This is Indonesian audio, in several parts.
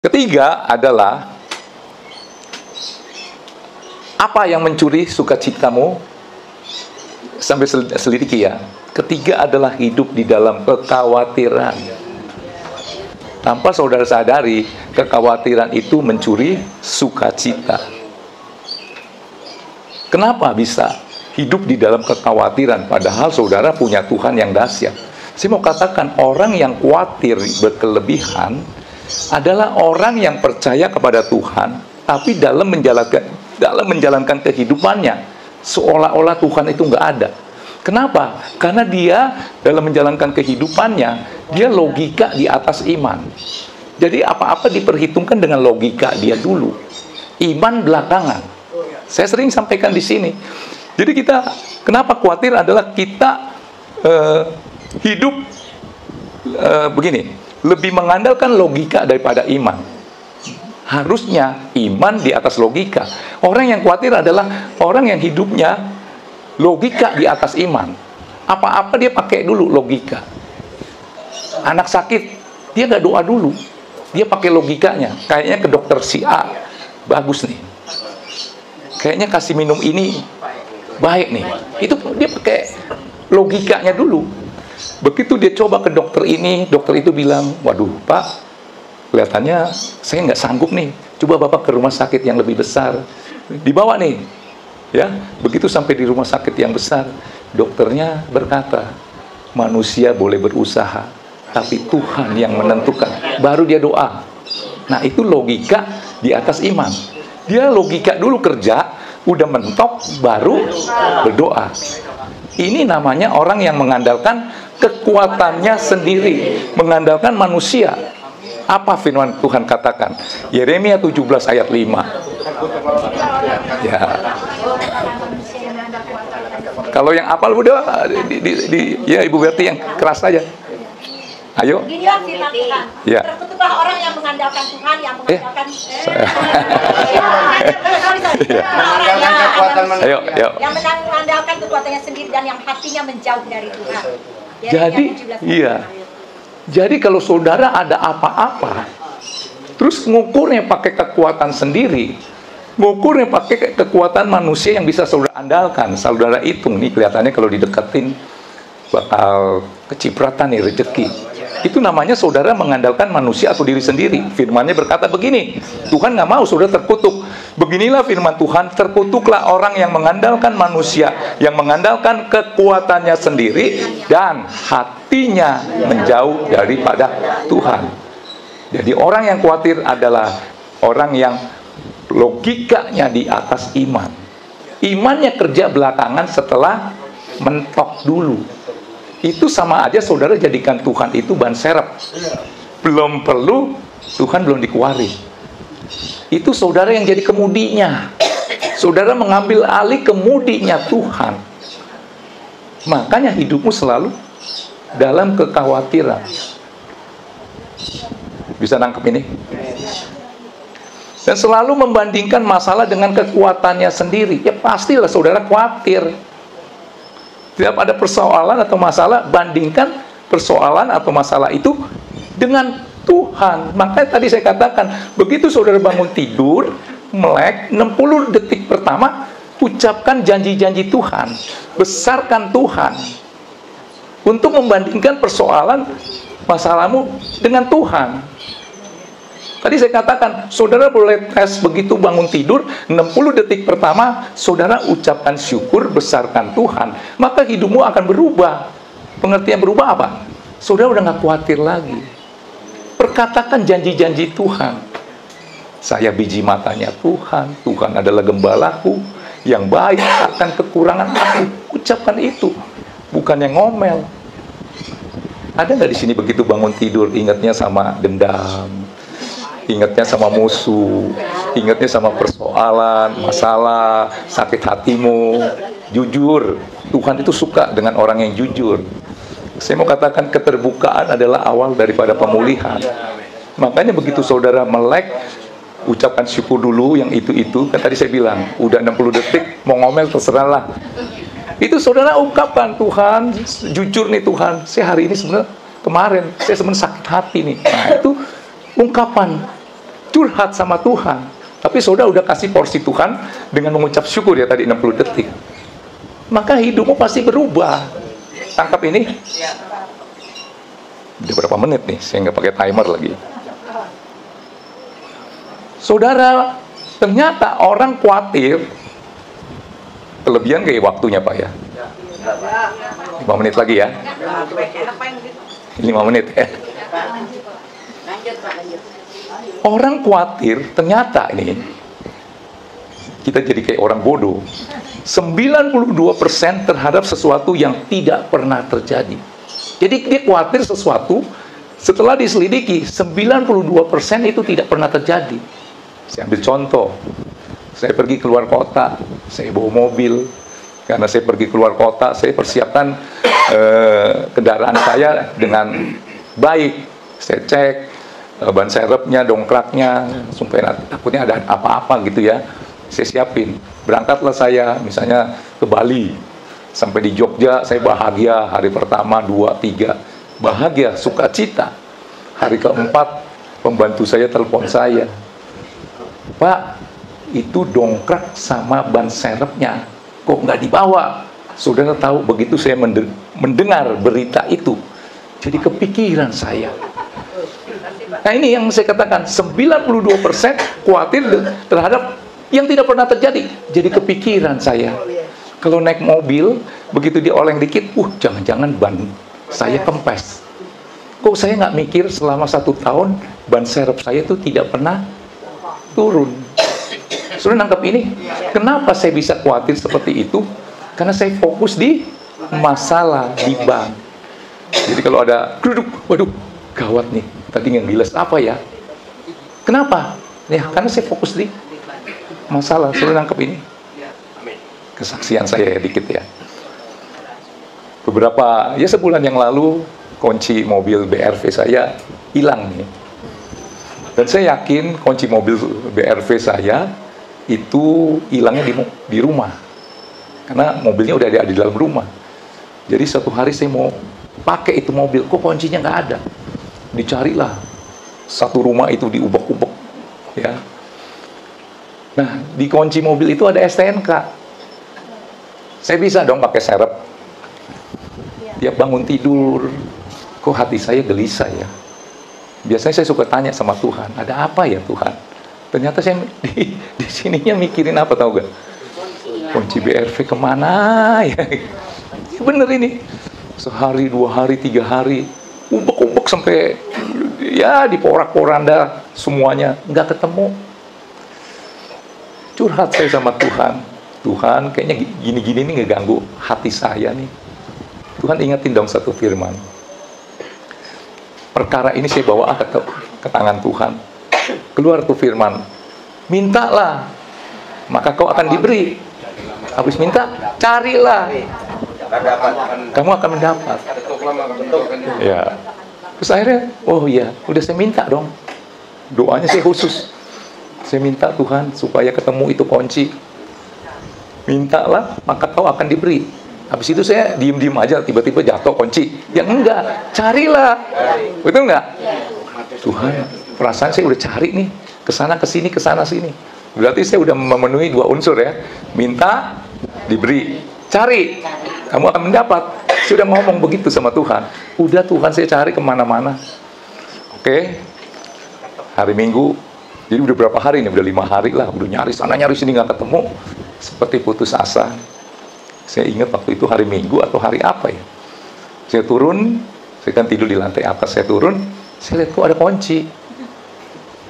Ketiga adalah, apa yang mencuri sukacitamu? Sambil selidiki ya. Ketiga adalah hidup di dalam kekhawatiran. Tanpa saudara sadari, kekhawatiran itu mencuri sukacita. Kenapa bisa hidup di dalam kekhawatiran, padahal saudara punya Tuhan yang dahsyat? Saya mau katakan, orang yang khawatir berkelebihan adalah orang yang percaya kepada Tuhan, tapi dalam menjalankan kehidupannya seolah-olah Tuhan itu nggak ada. Kenapa? Karena dia dalam menjalankan kehidupannya, dia logika di atas iman. Jadi apa-apa diperhitungkan dengan logika dia dulu, iman belakangan. Saya sering sampaikan di sini. Jadi kita, kenapa khawatir adalah kita hidup begini, lebih mengandalkan logika daripada iman. Harusnya iman di atas logika. Orang yang khawatir adalah orang yang hidupnya logika di atas iman. Apa-apa dia pakai dulu logika. Anak sakit, dia nggak doa dulu, dia pakai logikanya. Kayaknya ke dokter si A bagus nih, kayaknya kasih minum ini baik nih. Itu dia pakai logikanya dulu. Begitu dia coba ke dokter ini, dokter itu bilang, waduh Pak, kelihatannya saya nggak sanggup nih, coba Bapak ke rumah sakit yang lebih besar. Dibawa nih, ya. Begitu sampai di rumah sakit yang besar, dokternya berkata, manusia boleh berusaha, tapi Tuhan yang menentukan. Baru dia doa. Nah, itu logika di atas iman. Dia logika dulu kerja, udah mentok, baru berdoa. Ini namanya orang yang mengandalkan kekuatannya sendiri, mengandalkan manusia. Apa firman Tuhan katakan? Yeremia 17 ayat 5. Ya. Kalau yang apal udah ya Ibu Berti yang keras aja. Ayo. Inilah firman Tuhan. Ya. Terkutuklah orang yang mengandalkan Tuhan, yang mengandalkan kekuatan manusia. Ayo. Yang mengandalkan kekuatannya sendiri dan yang hatinya menjauh dari Tuhan. Jadi, iya. Jadi kalau saudara ada apa-apa, terus ngukurnya pakai kekuatan sendiri, ngukurnya pakai kekuatan manusia yang bisa saudara andalkan, saudara hitung nih, kelihatannya kalau dideketin bakal kecipratan nih rezeki. Itu namanya saudara mengandalkan manusia atau diri sendiri. Firman-Nya berkata begini, Tuhan nggak mau saudara terkutuk. Beginilah firman Tuhan, terkutuklah orang yang mengandalkan manusia, yang mengandalkan kekuatannya sendiri dan hatinya menjauh daripada Tuhan. Jadi orang yang khawatir adalah orang yang logikanya di atas iman. Imannya kerja belakangan setelah mentok dulu. Itu sama aja saudara jadikan Tuhan itu ban serep. Belum perlu, Tuhan belum dikeluarin. Itu saudara yang jadi kemudinya. Saudara mengambil alih kemudinya Tuhan. Makanya hidupmu selalu dalam kekhawatiran. Bisa nangkep ini? Dan selalu membandingkan masalah dengan kekuatannya sendiri. Ya pastilah saudara khawatir. Setiap ada persoalan atau masalah, bandingkan persoalan atau masalah itu dengan Tuhan. Makanya tadi saya katakan, begitu saudara bangun tidur, melek, 60 detik pertama, ucapkan janji-janji Tuhan. Besarkan Tuhan. Untuk membandingkan persoalan masalahmu dengan Tuhan. Tadi saya katakan, saudara boleh tes begitu bangun tidur, 60 detik pertama, saudara ucapkan syukur, besarkan Tuhan, maka hidupmu akan berubah. Pengertian berubah apa? Saudara udah gak khawatir lagi. Perkatakan janji-janji Tuhan. Saya biji matanya Tuhan, Tuhan adalah gembalaku, yang baik akan kekurangan aku. Ucapkan itu, bukan yang ngomel. Ada gak di sini begitu bangun tidur, ingatnya sama dendam, ingatnya sama musuh, ingatnya sama persoalan, masalah, sakit hatimu. Jujur, Tuhan itu suka dengan orang yang jujur. Saya mau katakan keterbukaan adalah awal daripada pemulihan. Makanya begitu saudara melek, ucapkan syukur dulu yang itu-itu. Kan tadi saya bilang, udah 60 detik, mau ngomel terserahlah. Itu saudara ungkapkan, Tuhan, jujur nih Tuhan, saya hari ini sebenarnya, kemarin, saya sebenarnya sakit hati nih. Nah itu ungkapan. curhat sama Tuhan. Tapi saudara udah kasih porsi Tuhan dengan mengucap syukur ya tadi 60 detik. Maka hidupmu pasti berubah. Tangkap ini. Udah berapa menit nih? Saya nggak pakai timer lagi. Saudara, ternyata orang khawatir. Kelebihan kayak waktunya Pak ya. 5 menit lagi ya. 5 menit ya. Orang khawatir, ternyata ini kita jadi kayak orang bodoh. 92% terhadap sesuatu yang tidak pernah terjadi. Jadi dia khawatir sesuatu, setelah diselidiki 92% itu tidak pernah terjadi. Saya ambil contoh. Saya pergi keluar kota, saya bawa mobil. Karena saya pergi keluar kota, saya persiapkan kendaraan saya dengan baik. Saya cek ban serepnya, dongkraknya, supaya takutnya ada apa-apa gitu ya. Saya siapin. Berangkatlah saya, misalnya ke Bali. Sampai di Jogja, saya bahagia. Hari pertama, 2, 3. Bahagia, sukacita. Hari keempat, pembantu saya telepon saya. Pak, itu dongkrak sama ban serepnya. Kok nggak dibawa? Saudara tahu, begitu saya mendengar berita itu, jadi kepikiran saya. Nah ini yang saya katakan, 92% khawatir terhadap yang tidak pernah terjadi. Jadi kepikiran saya. Kalau naik mobil, begitu dia oleng dikit, jangan-jangan ban saya kempes. Kok saya nggak mikir selama 1 tahun, ban serep saya itu tidak pernah turun. Sudah nangkap ini? Kenapa saya bisa khawatir seperti itu? Karena saya fokus di masalah di bank. Jadi kalau ada waduh, gawat nih. Tadi yang gilas apa ya? Kenapa? Ya, karena saya fokus di masalah. Sudah nangkap ini? Kesaksian saya ya, dikit ya. Beberapa, ya sebulan yang lalu, kunci mobil BRV saya hilang nih. Dan saya yakin kunci mobil BRV saya itu hilangnya di rumah. Karena mobilnya udah ada di dalam rumah. Jadi suatu hari saya mau pakai itu mobil, kok kuncinya nggak ada. Dicarilah. Satu rumah itu diubek-ubek. Ya. Nah, di kunci mobil itu ada STNK. Saya bisa dong pakai serep. Tiap bangun tidur, kok hati saya gelisah ya. Biasanya saya suka tanya sama Tuhan, ada apa ya Tuhan? Ternyata saya di sininya mikirin apa, tahu gak? Kunci BRV kemana ya? Bener ini. Sehari, 2 hari, 3 hari, ubek-ubek sampai ya di porak-poranda semuanya, nggak ketemu. Curhat saya sama Tuhan. Tuhan, kayaknya gini-gini nih ngeganggu hati saya nih. Tuhan ingetin dong satu firman. Perkara ini saya bawa ke tangan Tuhan. Keluar tuh firman. Mintalah, maka kau akan diberi. Habis minta, carilah. Kamu akan mendapat. Ya. Terus akhirnya, oh iya, udah saya minta dong. Doanya saya khusus. Saya minta Tuhan supaya ketemu itu kunci. Mintalah, maka kau akan diberi. Habis itu saya diem-diem aja, tiba-tiba jatuh kunci. Ya enggak, carilah. Betul enggak? Tuhan, perasaan saya udah cari nih, kesana kesini, kesana sini. Berarti saya udah memenuhi 2 unsur ya. Minta, diberi. Cari, kamu akan mendapat. Saya udah ngomong begitu sama Tuhan. Udah Tuhan, saya cari kemana-mana. Oke. Hari Minggu, jadi udah berapa hari nih? Udah 5 hari lah. Udah nyari sana, nyari sini, nggak ketemu. Seperti putus asa. Saya ingat waktu itu hari Minggu atau hari apa ya. Saya turun, saya kan tidur di lantai atas. Saya turun, saya lihat kok ada kunci.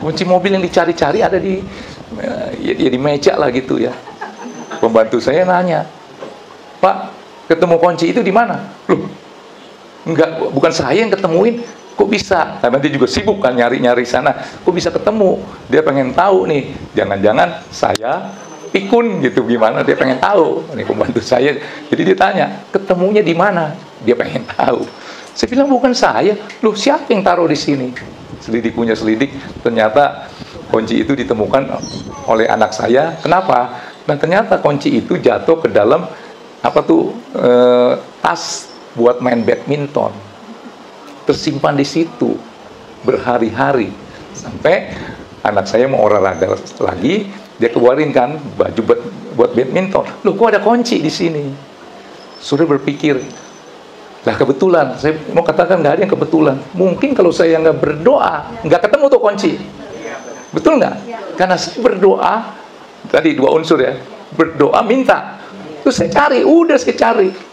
Kunci mobil yang dicari-cari ada di meja lah gitu ya. Pembantu saya nanya, Pak, ketemu kunci itu di mana? Loh, enggak, bukan saya yang ketemuin. Kok bisa? Karena dia juga sibuk kan nyari-nyari sana. Kok bisa ketemu? Dia pengen tahu nih. Jangan-jangan saya pikun gitu, gimana? Dia pengen tahu. Ini pembantu saya. Jadi dia tanya, ketemunya di mana? Dia pengen tahu. Saya bilang bukan saya. Loh, siapa yang taruh di sini? Selidik punya selidik. Ternyata kunci itu ditemukan oleh anak saya. Kenapa? Nah ternyata kunci itu jatuh ke dalam tas buat main badminton. Tersimpan di situ berhari-hari sampai anak saya mau olahraga lagi, dia keluarin kan baju buat badminton. Loh, kok ada kunci di sini? Saudara berpikir, lah kebetulan, saya mau katakan nggak ada yang kebetulan. Mungkin kalau saya nggak berdoa, nggak ketemu tuh kunci. Betul nggak? Karena saya berdoa, tadi dua unsur ya, berdoa minta. Terus saya cari, udah saya cari.